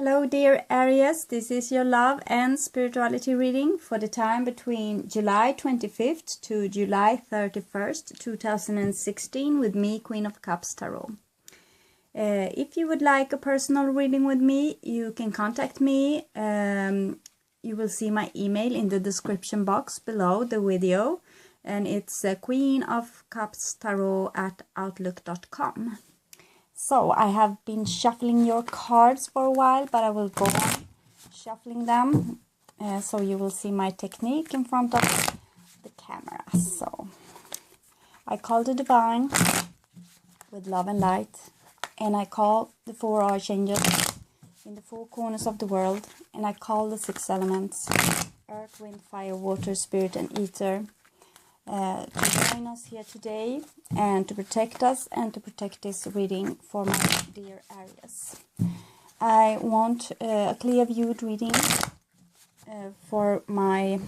Hello dear Aries, this is your love and spirituality reading for the time between July 25th to July 31st, 2016 with me, Queen of Cups Tarot. If you would like a personal reading with me, you can contact me. You will see my email in the description box below the video, and it's queenofcupstarot@outlook.com. So I have been shuffling your cards for a while, but I will go on shuffling them. So you will see my technique in front of the camera. So I call the divine with love and light. And I call the four archangels in the four corners of the world. And I call the six elements, earth, wind, fire, water, spirit and ether. To join us here today and to protect us and to protect this reading for my dear Aries. I want a clear viewed reading for my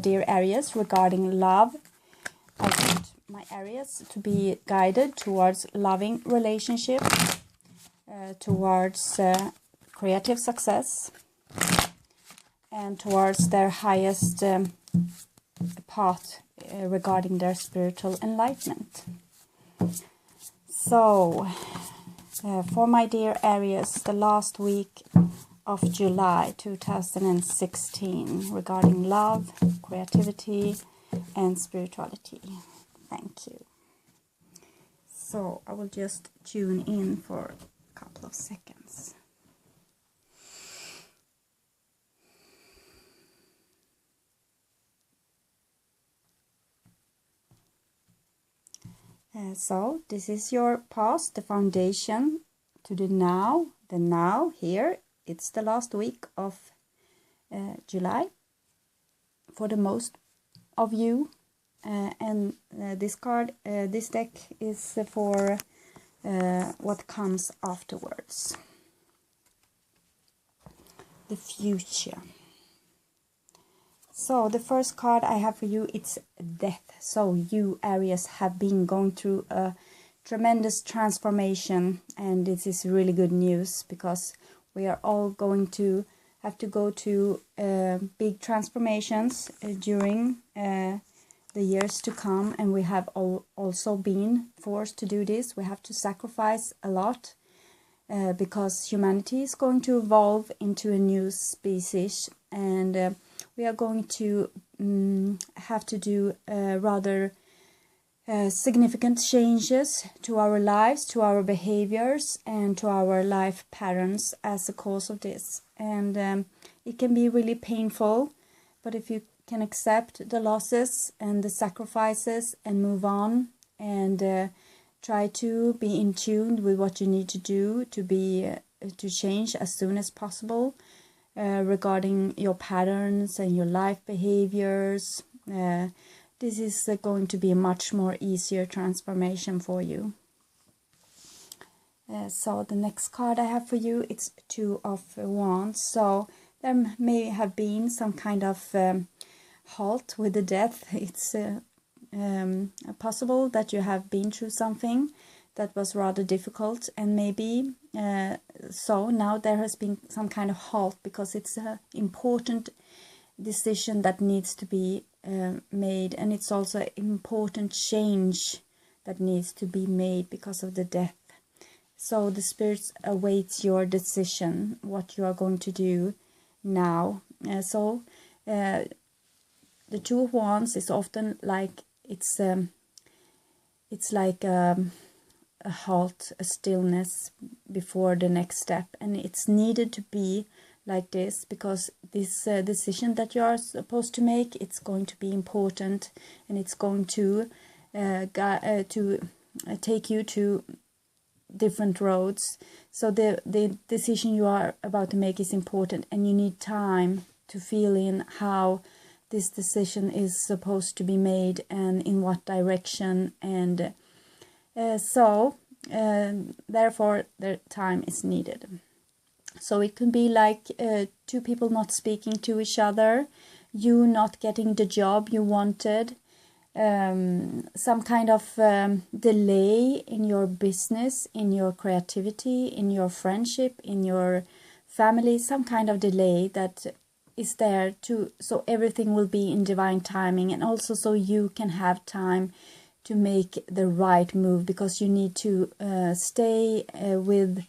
dear Aries regarding love. I want my Aries to be guided towards loving relationship, towards creative success, and towards their highest path regarding their spiritual enlightenment. So, for my dear Aries, the last week of July 2016 regarding love, creativity, and spirituality. Thank you. So, I will just tune in for a couple of seconds. So this is your past, the foundation to the now. The now here, it's the last week of July for the most of you. And this card, this deck is for what comes afterwards. The future. So the first card I have for you, it's death. So you, Aries, have been going through a tremendous transformation, and this is really good news because we are all going to have to go to big transformations during the years to come, and we have also been forced to do this. We have to sacrifice a lot because humanity is going to evolve into a new species, and we are going to have to do rather significant changes to our lives, to our behaviors, and to our life patterns as a cause of this. And it can be really painful, but if you can accept the losses and the sacrifices and move on and try to be in tune with what you need to do to change as soon as possible, regarding your patterns and your life behaviors. This is going to be a much more easier transformation for you. So the next card I have for you, it's Two of Wands. So there may have been some kind of halt with the death. It's possible that you have been through something that was rather difficult, and maybe so now there has been some kind of halt because it's an important decision that needs to be made, and it's also an important change that needs to be made because of the death. So the spirits awaits your decision, what you are going to do now. So the Two of Wands is often like it's like a halt, a stillness before the next step, and it's needed to be like this because this decision that you are supposed to make, it's going to be important, and it's going to take you to different roads. So the decision you are about to make is important, and you need time to feel in how this decision is supposed to be made and in what direction, and therefore the time is needed. So it can be like two people not speaking to each other, you not getting the job you wanted, some kind of delay in your business, in your creativity, in your friendship, in your family, some kind of delay that is there to, so everything will be in divine timing, and also so you can have time to make the right move, because you need to stay with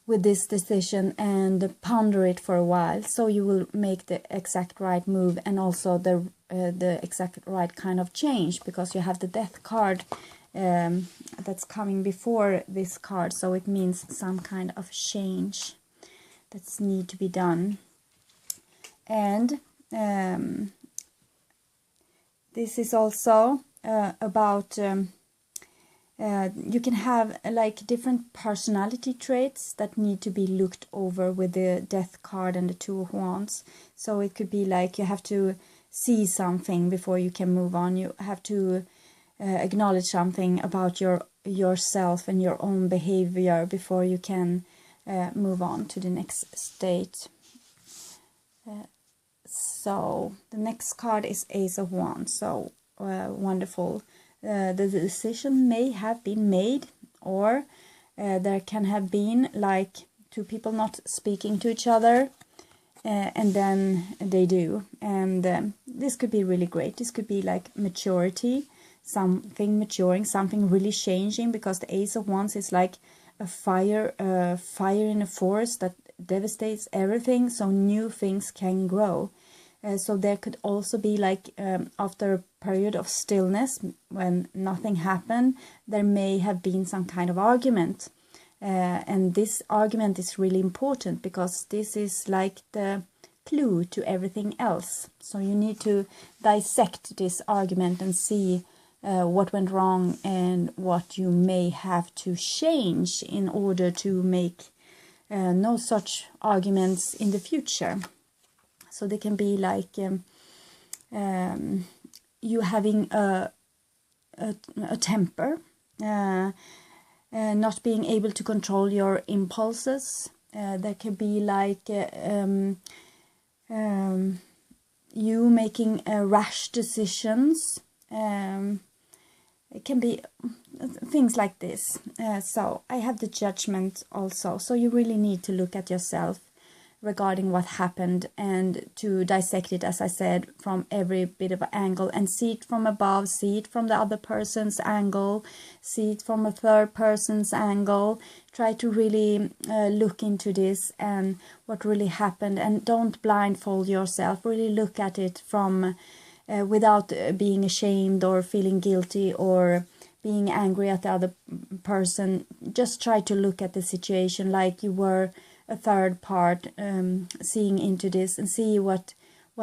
this decision and ponder it for a while, so you will make the exact right move, and also the exact right kind of change, because you have the Death card that's coming before this card, so it means some kind of change that's need to be done. And this is also about you can have like different personality traits that need to be looked over with the Death card and the Two of Wands. So it could be like you have to see something before you can move on. You have to acknowledge something about yourself and your own behavior before you can move on to the next state. So the next card is Ace of Wands. So wonderful. The decision may have been made, or there can have been like two people not speaking to each other, and then they do. And this could be really great. This could be like maturity, something maturing, something really changing, because the Ace of Wands is like a fire in a forest that devastates everything, so new things can grow. So there could also be like after a period of stillness, when nothing happened, there may have been some kind of argument. And this argument is really important, because this is like the clue to everything else. So you need to dissect this argument and see what went wrong and what you may have to change in order to make no such arguments in the future. So they can be like you having a temper, not being able to control your impulses. There can be like you making rash decisions. It can be things like this. So I have the Judgment also. So you really need to look at yourself regarding what happened, and to dissect it, as I said, from every bit of angle, and see it from above, see it from the other person's angle, see it from a third person's angle. Try to really look into this and what really happened, and don't blindfold yourself. Really look at it from without being ashamed or feeling guilty or being angry at the other person. Just try to look at the situation like you were a third part, seeing into this, and see what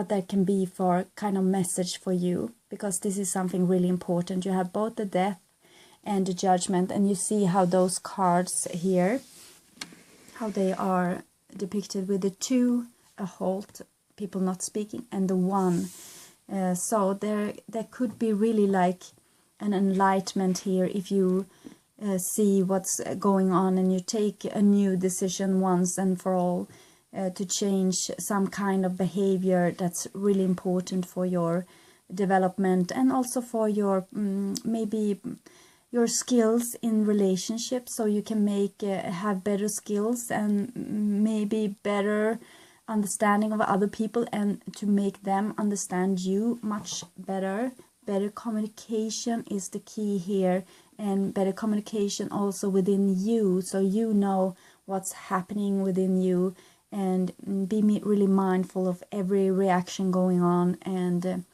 there can be for kind of message for you, because this is something really important. You have both the Death and the Judgment, and you see how those cards here, how they are depicted with the 2, a halt, people not speaking, and the 1. So there could be really like an enlightenment here if you see what's going on, and you take a new decision once and for all to change some kind of behavior that's really important for your development, and also for your maybe your skills in relationships, so you can have better skills and maybe better understanding of other people, and to make them understand you much better. Better communication is the key here, and better communication also within you, so you know what's happening within you, and be really mindful of every reaction going on, and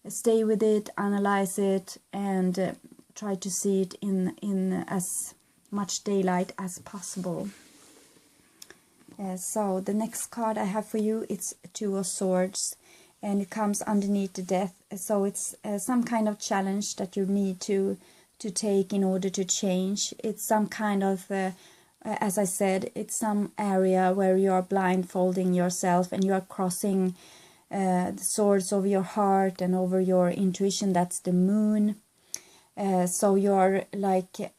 stay with it, analyze it, and try to see it in as much daylight as possible. So the next card I have for you, it's 2 of Swords, and it comes underneath the Death. So it's some kind of challenge that you need to take in order to change. It's some kind of, as I said, it's some area where you are blindfolding yourself, and you are crossing the swords over your heart and over your intuition. That's the Moon. So you're like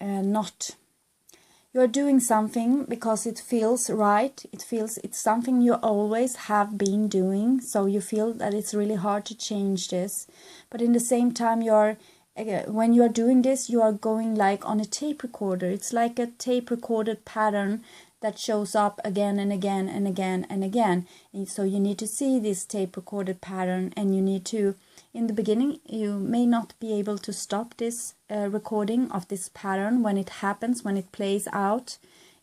you're doing something because it feels right. It's something you always have been doing. So you feel that it's really hard to change this. But in the same time, when you are doing this, you are going like on a tape recorder. It's like a tape recorded pattern that shows up again and again and again and again. And so you need to see this tape recorded pattern, and you need to, in the beginning, you may not be able to stop this recording of this pattern when it happens, when it plays out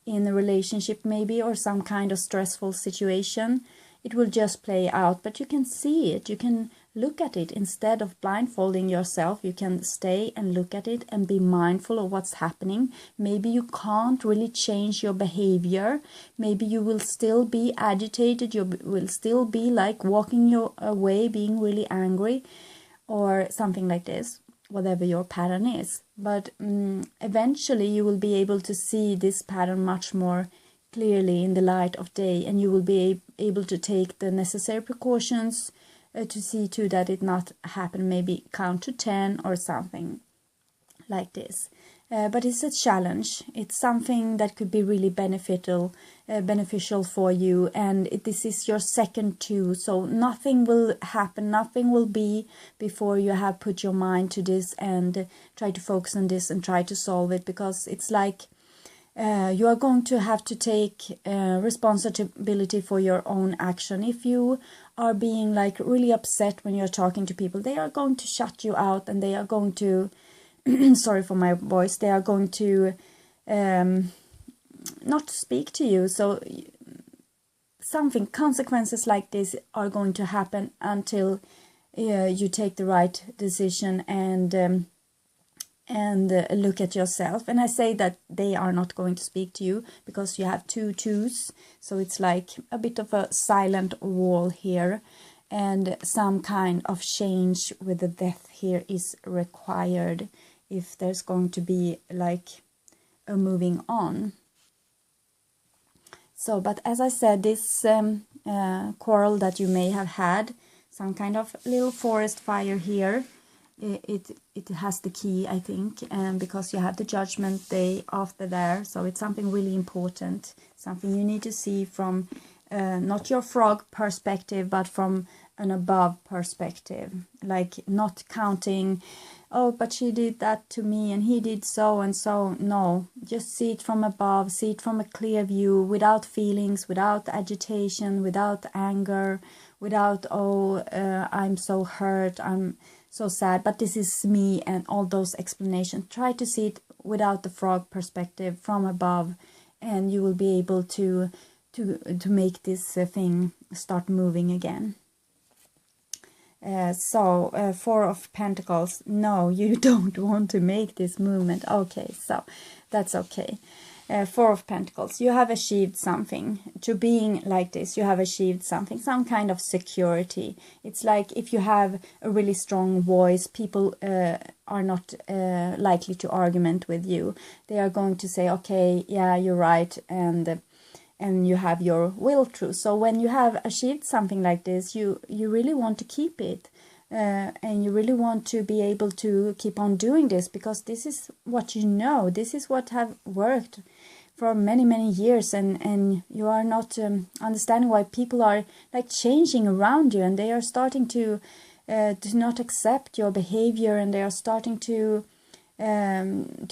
in a relationship maybe, or some kind of stressful situation. It will just play out, but you can see it, you can look at it. Instead of blindfolding yourself, you can stay and look at it and be mindful of what's happening. Maybe you can't really change your behavior. Maybe you will still be agitated, you will still be like walking your way, being really angry, or something like this, whatever your pattern is. But eventually you will be able to see this pattern much more clearly in the light of day, and you will be able to take the necessary precautions to see to that it not happen. Maybe count to 10 or something like this. But it's a challenge. It's something that could be really beneficial for you, and this is your second two, so nothing will happen, nothing will be before you have put your mind to this and try to focus on this and try to solve it, because it's like you are going to have to take responsibility for your own action. If you are being like really upset when you're talking to people, they are going to shut you out, and they are going to sorry for my voice, they are going to not speak to you. So consequences like this are going to happen until you take the right decision and look at yourself. And I say that they are not going to speak to you because you have two twos, so it's like a bit of a silent wall here, and some kind of change with the death here is required if there's going to be like a moving on. So, but as I said, this quarrel that you may have had, some kind of little forest fire here, it has the key, I think, and because you have the judgment day after there, so it's something really important, something you need to see from not your frog perspective, but from an above perspective, like not counting, oh, but she did that to me and he did so and so. No, just see it from above, see it from a clear view, without feelings, without agitation, without anger, without, oh, I'm so hurt, I'm so sad, but this is me, and all those explanations. Try to see it without the frog perspective, from above, and you will be able to make this thing start moving again. So Four of Pentacles. No, you don't want to make this movement. Okay, so that's okay. Four of Pentacles, you have achieved something. To being like this, you have achieved something, some kind of security. It's like if you have a really strong voice, people are not likely to argument with you. They are going to say, okay, yeah, you're right, and you have your will through. So when you have achieved something like this, you really want to keep it. And you really want to be able to keep on doing this, because this is what you know, this is what have worked for many years, and you are not understanding why people are like changing around you, and they are starting to not accept your behavior, and they are starting to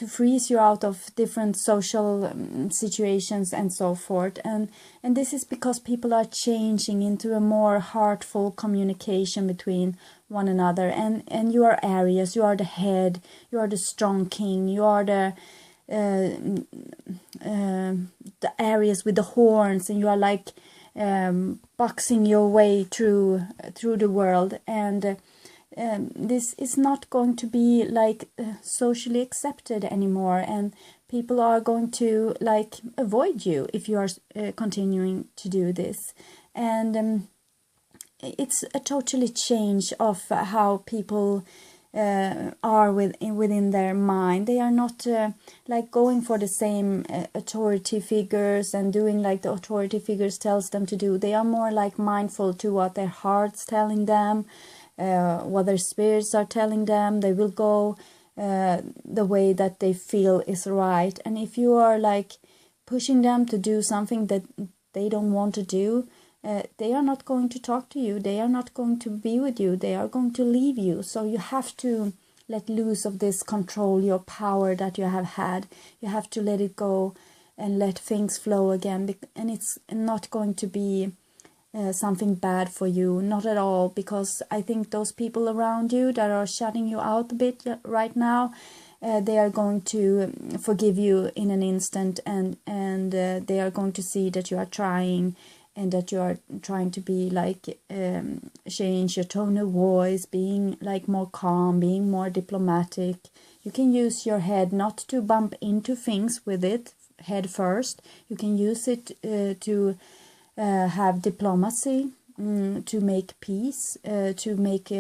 freeze you out of different social situations and so forth, and this is because people are changing into a more heartful communication between one another, and you are Aries, you are the head, you are the strong king, you are the Aries with the horns, and you are like boxing your way through the world, and this is not going to be like socially accepted anymore, and people are going to like avoid you if you are continuing to do this, and it's a totally change of how people are within their mind. They are not like going for the same authority figures and doing like the authority figures tells them to do. They are more like mindful to what their heart's telling them, what their spirits are telling them. They will go the way that they feel is right. And if you are like pushing them to do something that they don't want to do, they are not going to talk to you, they are not going to be with you, they are going to leave you. So you have to let loose of this control, your power that you have had. You have to let it go and let things flow again. And it's not going to be something bad for you, not at all, because I think those people around you that are shutting you out a bit right now, they are going to forgive you in an instant, and they are going to see that you are trying, and that you are trying to be like change your tone of voice, being like more calm, being more diplomatic. You can use your head not to bump into things with it head first. You can use it to have diplomacy, to make peace, to make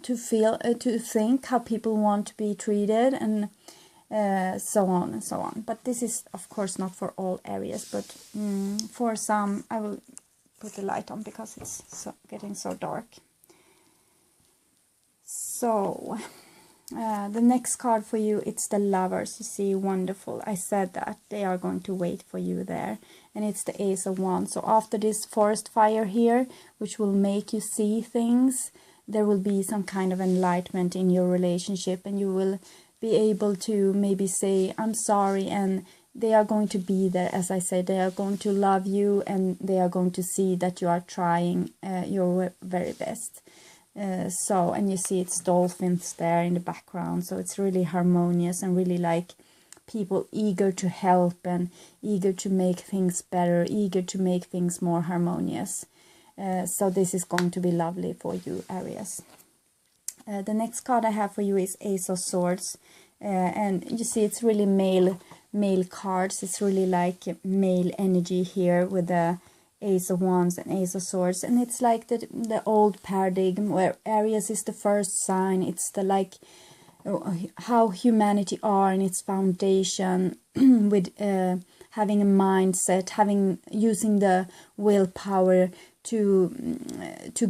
to feel, to think how people want to be treated, and so on and so on. But this is of course not for all areas, but for some. I will put the light on because it's getting so dark. So the next card for you, it's the Lovers. You see, wonderful. I said that they are going to wait for you there, and it's the Ace of Wands. So after this forest fire here, which will make you see things, there will be some kind of enlightenment in your relationship, and you will be able to maybe say, I'm sorry, and they are going to be there. As I said, they are going to love you, and they are going to see that you are trying your very best. And you see it's dolphins there in the background, so it's really harmonious and really like people eager to help and eager to make things better, eager to make things more harmonious. So this is going to be lovely for you, Aries. The next card I have for you is Ace of Swords, and you see it's really male cards. It's really like male energy here with the Ace of Wands and Ace of Swords, and it's like the old paradigm where Aries is the first sign. It's the like how humanity are in its foundation, with having a mindset, using the willpower to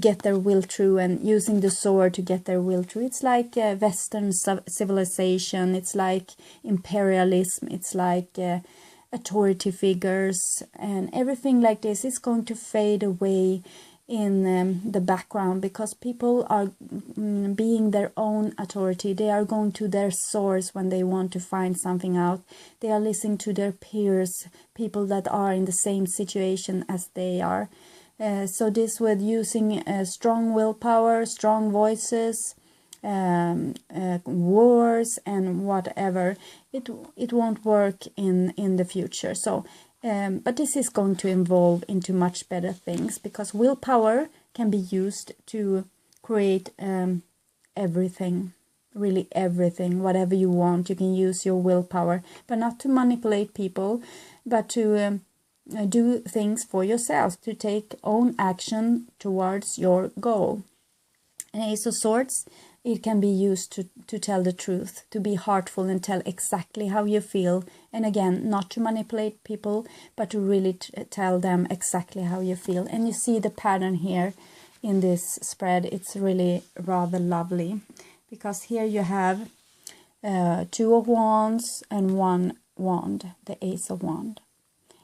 get their will through, and using the sword to get their will through. It's like Western civilization. It's like imperialism. It's like authority figures, and everything like this is going to fade away in the background, because people are being their own authority. They are going to their source when they want to find something out. They are listening to their peers, people that are in the same situation as they are. So this, with using strong willpower, strong voices, wars and whatever, it won't work in the future. So but this is going to evolve into much better things, because willpower can be used to create everything, really everything, whatever you want. You can use your willpower, but not to manipulate people, but to do things for yourself, to take own action towards your goal. An Ace of Swords, it can be used to tell the truth, to be heartful and tell exactly how you feel. And again, not to manipulate people, but to really tell them exactly how you feel. And you see the pattern here in this spread. It's really rather lovely, because here you have 2 of Wands and 1 wand, the Ace of Wands.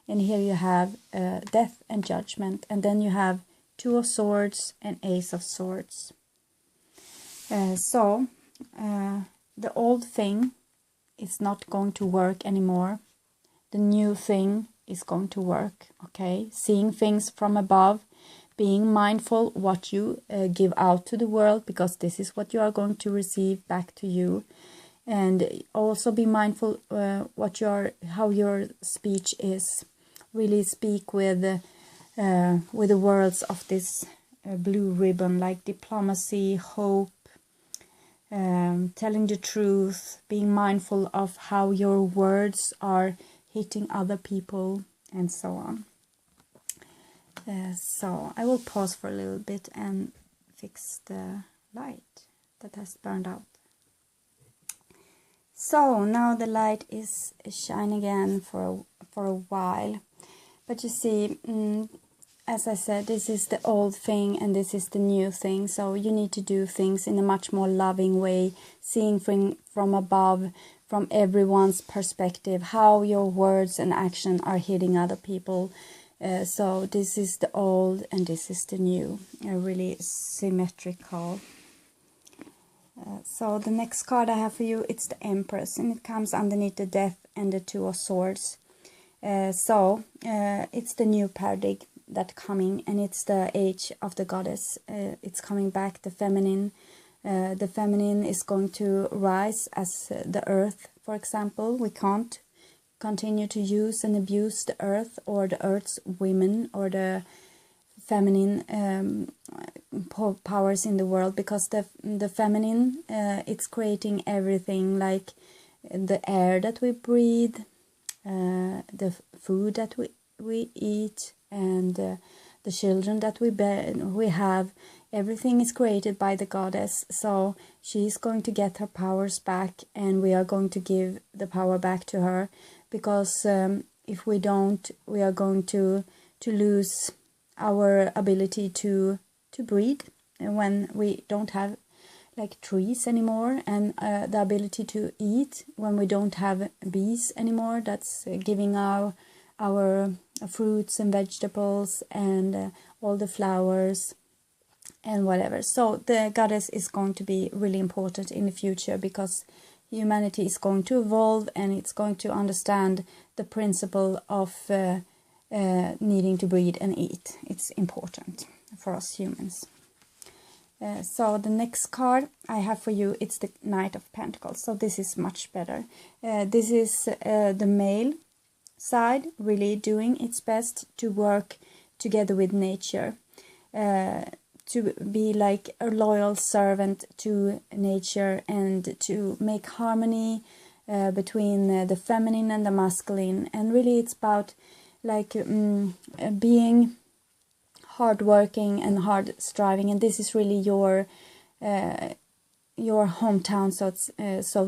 And here you have Death and Judgment. And then you have 2 of Swords and Ace of Swords. So the old thing is not going to work anymore. The new thing is going to work, okay? Seeing things from above, being mindful what you give out to the world, because this is what you are going to receive back to you. And also be mindful how your speech is. Really speak with the words of this blue ribbon, like diplomacy, hope, telling the truth, being mindful of how your words are hitting other people, and so on. So I will pause for a little bit and fix the light that has burned out. So now the light is shining again for a while. But you see, as I said, this is the old thing and this is the new thing. So you need to do things in a much more loving way, seeing from above, from everyone's perspective, how your words and action are hitting other people. So this is the old and this is the new, really symmetrical. So the next card I have for you, it's the Empress, and it comes underneath the Death and the Two of Swords. So it's the new paradigm that coming, and it's the age of the goddess. It's coming back, the feminine. The feminine is going to rise as the earth, for example. We can't continue to use and abuse the earth or the earth's women or the feminine powers in the world, because the feminine, it's creating everything, like the air that we breathe, the food that we eat, and the children that we have. Everything is created by the goddess, so she's going to get her powers back, and we are going to give the power back to her, because if we don't, we are going to lose our ability to breathe, and when we don't have like trees anymore, and the ability to eat when we don't have bees anymore, that's giving our fruits and vegetables and all the flowers and whatever. So the goddess is going to be really important in the future, because humanity is going to evolve, and it's going to understand the principle of needing to breathe and eat. It's important for us humans. So the next card I have for you, it's the Knight of Pentacles. So this is much better. This is the male side really doing its best to work together with nature, to be like a loyal servant to nature, and to make harmony between the feminine and the masculine. And really it's about like being hardworking and hard striving, and this is really your hometown, so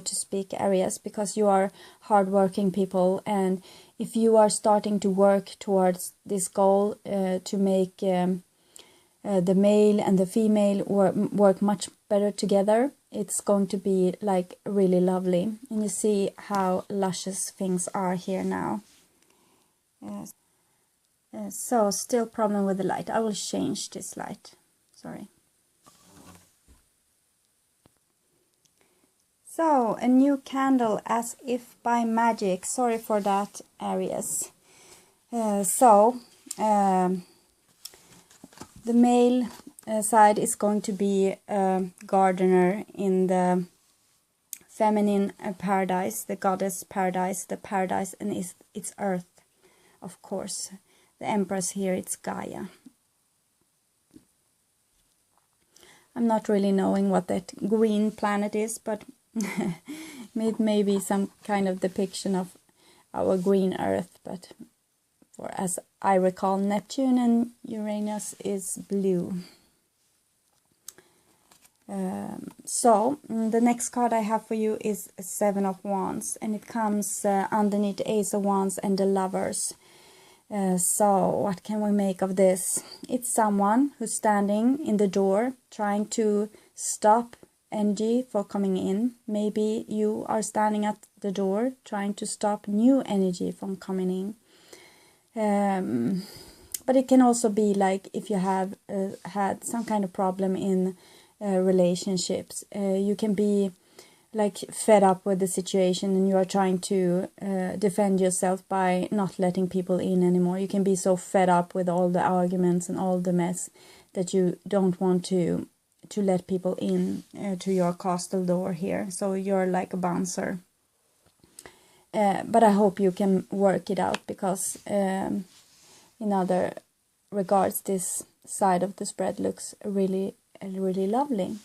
to speak, Aries, because you are hardworking people, and if you are starting to work towards this goal to make the male and the female work much better together, it's going to be like really lovely. And you see how luscious things are here now. So still problem with the light. I will change this light. Sorry. So a new candle, as if by magic. Sorry for that, Aries. The male side is going to be a gardener in the feminine paradise, the goddess paradise, the paradise, and it's earth, of course. The Empress here, it's Gaia. I'm not really knowing what that green planet is, but it may be some kind of depiction of our green earth, but for as I recall, Neptune and Uranus is blue. So the next card I have for you is Seven of Wands, and it comes underneath the Ace of Wands and the Lovers. So what can we make of this? It's someone who's standing in the door trying to stop energy for coming in. Maybe you are standing at the door trying to stop new energy from coming in. But it can also be like if you have had some kind of problem in relationships. You can be like fed up with the situation, and you are trying to defend yourself by not letting people in anymore. You can be so fed up with all the arguments and all the mess that you don't want to let people in to your castle door here. So you're like a bouncer. But I hope you can work it out, because in other regards this side of the spread looks really lovely.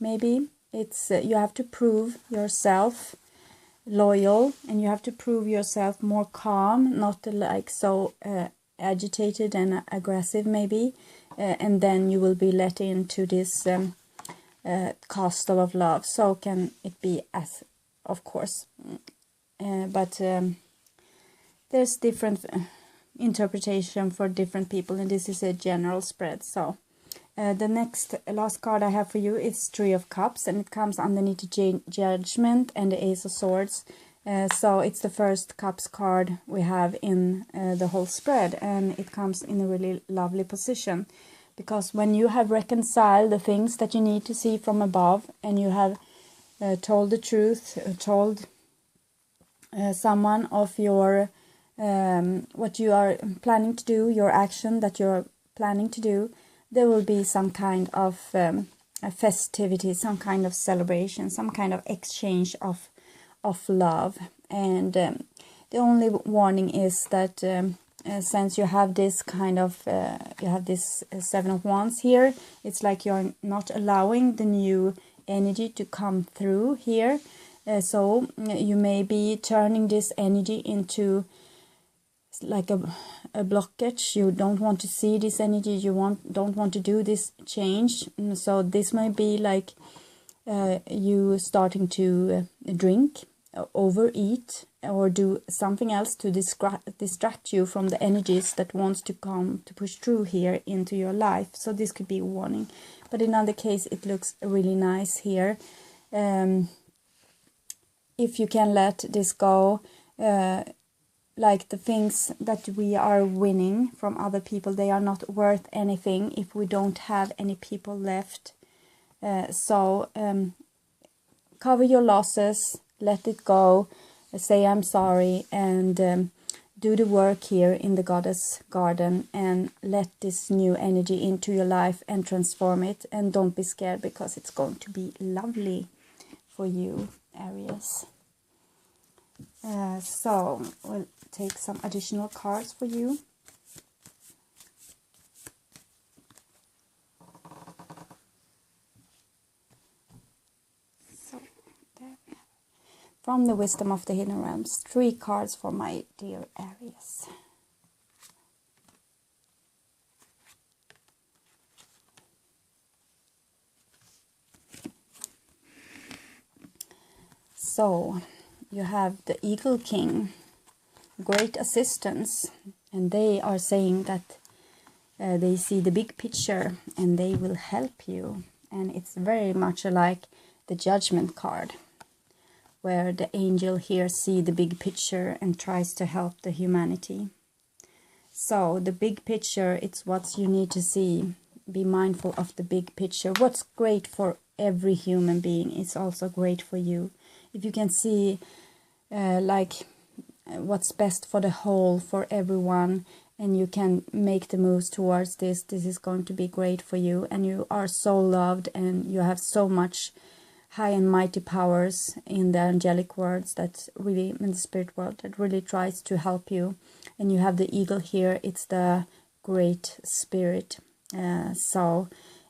Maybe it's you have to prove yourself loyal, and you have to prove yourself more calm, not like so agitated and aggressive maybe, and then you will be let into this castle of love. So can it be, as of course, but there's different interpretation for different people, and this is a general spread. So the last card I have for you is Three of Cups, and it comes underneath the Judgment and the Ace of Swords. So it's the first Cups card we have in the whole spread, and it comes in a really lovely position, because when you have reconciled the things that you need to see from above, and you have told the truth, told someone of your what you are planning to do, your action that you're planning to do, there will be some kind of a festivity, some kind of celebration, some kind of exchange of love. And the only warning is that since you have this kind of you have this Seven of Wands here, it's like you're not allowing the new energy to come through here. So you may be turning this energy into like a blockage. You don't want to see this energy, you don't want to do this change. So this may be like you starting to drink, overeat, or do something else to distract you from the energies that wants to come to push through here into your life. So this could be a warning, but in other case it looks really nice here. If you can let this go, like the things that we are winning from other people, they are not worth anything if we don't have any people left. So cover your losses, let it go, say I'm sorry, and do the work here in the Goddess Garden and let this new energy into your life and transform it. And don't be scared, because it's going to be lovely for you, Aries. So we'll take some additional cards for you. So there we have, from the Wisdom of the Hidden Realms, 3 cards for my dear Aries. So you have the Eagle King, great assistance, and they are saying that they see the big picture and they will help you. And it's very much like the Judgment card, where the angel here see the big picture and tries to help the humanity. So the big picture, it's what you need to see. Be mindful of the big picture. What's great for every human being is also great for you. If you can see like what's best for the whole, for everyone, and you can make the moves towards this is going to be great for you. And you are so loved, and you have so much high and mighty powers in the angelic worlds, that really, in the spirit world, that really tries to help you. And you have the eagle here, it's the great spirit. So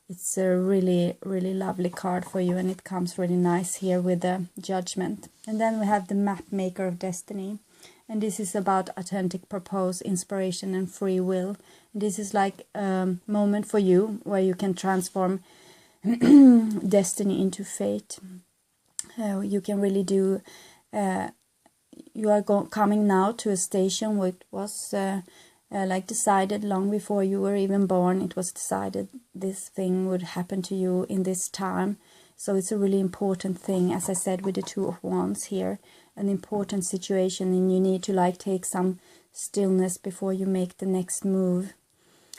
it's a really, really lovely card for you, and it comes really nice here with the Judgment. And then we have the Map Maker of Destiny, and this is about authentic purpose, inspiration, and free will. And this is like a moment for you where you can transform destiny into fate. You can really do. You are coming now to a station where it was. Like decided long before you were even born. It was decided this thing would happen to you in this time. So it's a really important thing, as I said, with the Two of Wands here, an important situation, and you need to like take some stillness before you make the next move.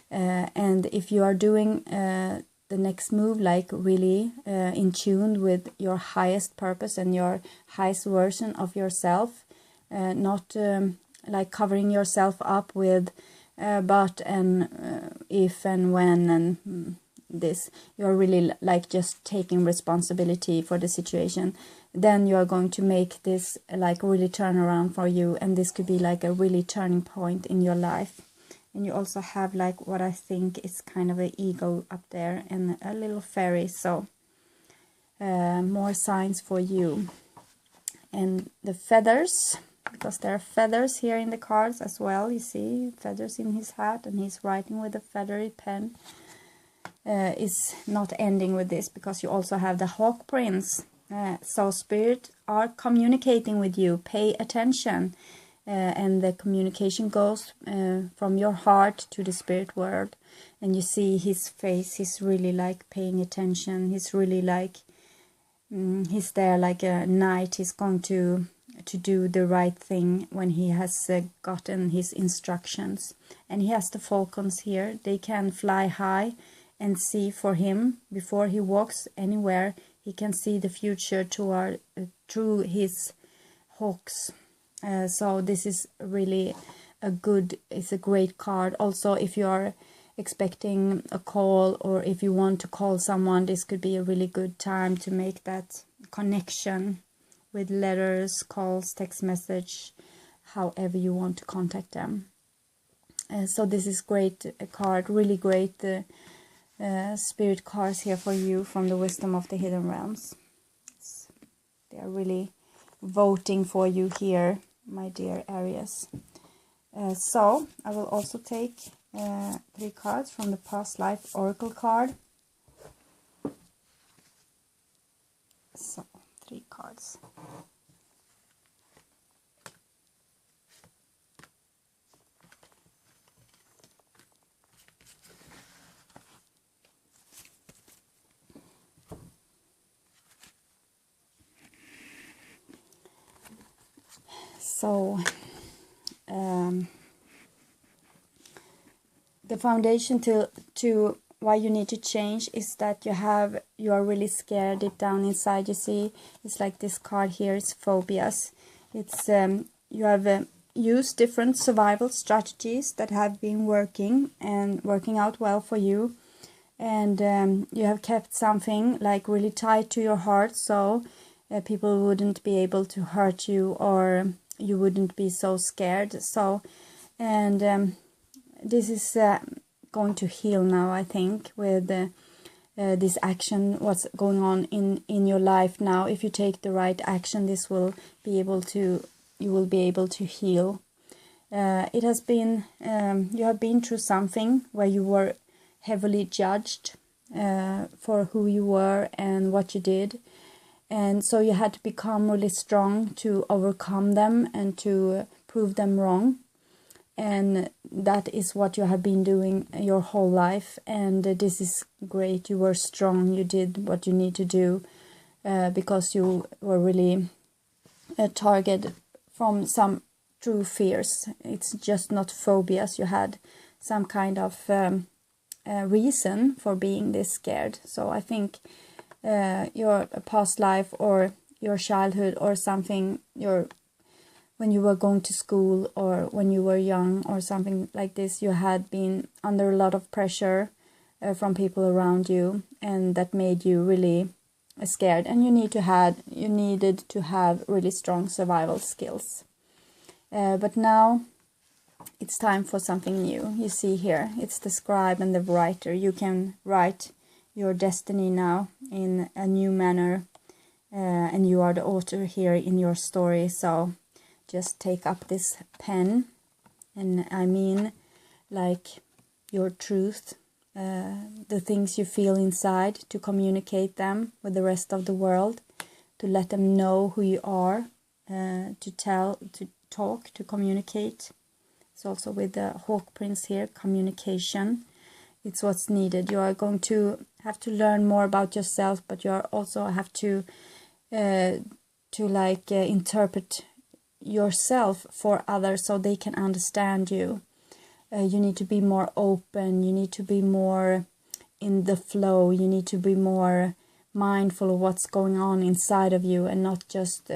And if you are doing the next move like really in tune with your highest purpose and your highest version of yourself, not like covering yourself up with but and if and when and this, you're really like just taking responsibility for the situation, then you are going to make this like really turn around for you, and this could be like a really turning point in your life. And you also have like what I think is kind of an eagle up there and a little fairy, so more signs for you. And the feathers, because there are feathers here in the cards as well. You see feathers in his hat, and he's writing with a feathery pen. Is not ending with this, because you also have the Hawk Prince. So spirit are communicating with you. Pay attention. And the communication goes from your heart to the spirit world. And you see his face. He's really like paying attention. He's really like, he's there like a knight. He's going to do the right thing when he has gotten his instructions. And he has the falcons here. They can fly high and see for him before he walks anywhere. he can see the future toward through his hawks. So this is really it's a great card. Also, if you are expecting a call, or if you want to call someone, this could be a really good time to make that connection with letters, calls, text message, however you want to contact them. So this is great card, really great spirit cards here for you from the Wisdom of the Hidden Realms. They are really voting for you here, my dear Aries. So I will also take 3 cards from the Past Life Oracle card. So 3 cards. So the foundation to why you need to change is that you are really scared deep down inside. You see, it's like this card here is phobias. It's you have used different survival strategies that have been working out well for you, and you have kept something like really tight to your heart, so people wouldn't be able to hurt you, or you wouldn't be so scared. So, and this is going to heal now, I think, with this action, what's going on in your life now. If you take the right action, this will be able to, you will be able to heal. It has been, you have been through something where you were heavily judged for who you were and what you did. And so you had to become really strong to overcome them and to prove them wrong. And that is what you have been doing your whole life. And this is great. You were strong. You did what you need to do because you were really targeted from some true fears. It's just not phobias. You had some kind of reason for being this scared. So I think your past life or your childhood or something, when you were going to school or when you were young or something like this, you had been under a lot of pressure from people around you, and that made you really scared, and you needed to have really strong survival skills. But now it's time for something new. You see here, it's the scribe and the writer. You can write your destiny now in a new manner, and you are the author here in your story. So just take up this pen, and I mean like your truth, the things you feel inside, to communicate them with the rest of the world, to let them know who you are, to tell, to talk, to communicate. It's also with the Hawk Prince here, communication. It's what's needed. You are going to have to learn more about yourself, but you are also have to interpret yourself for others so they can understand you. You need to be more open. You need to be more in the flow. You need to be more mindful of what's going on inside of you, and not just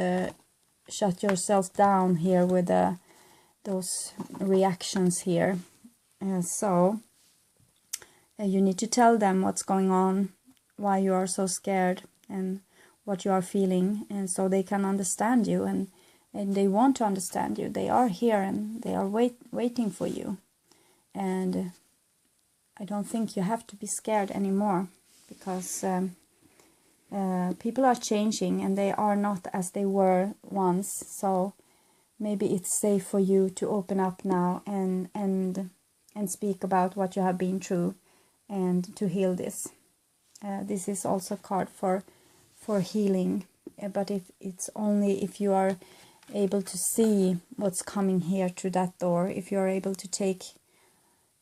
shut yourself down here with those reactions here. So you need to tell them what's going on, why you are so scared, and what you are feeling, and so they can understand you, and they want to understand you. They are here and they are waiting for you. And I don't think you have to be scared anymore, because people are changing and they are not as they were once. So maybe it's safe for you to open up now and speak about what you have been through, and to heal this. This is also a card for healing, but it's only if you are able to see what's coming here through that door. If you are able to take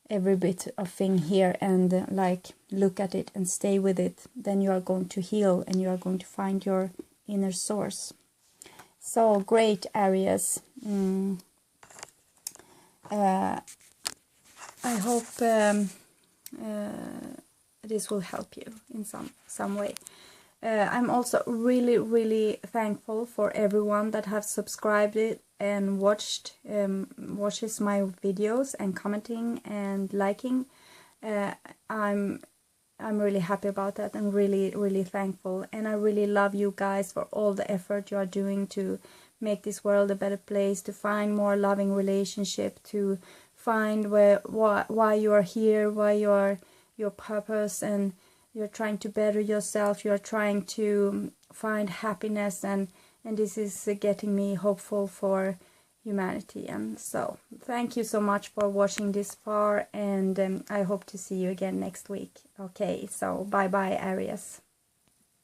every bit of thing here and look at it and stay with it, then you are going to heal and you are going to find your inner source. So great, Aries. I hope this will help you in some way. I'm also really thankful for everyone that have subscribed it and watches my videos and commenting and liking. I'm really happy about that and really thankful, and I really love you guys for all the effort you are doing to make this world a better place, to find more loving relationship, to find why you are here, why you are your purpose, and you're trying to better yourself, you're trying to find happiness, and this is getting me hopeful for humanity. And so thank you so much for watching this far, and I hope to see you again next week. Okay, so bye bye, Aries.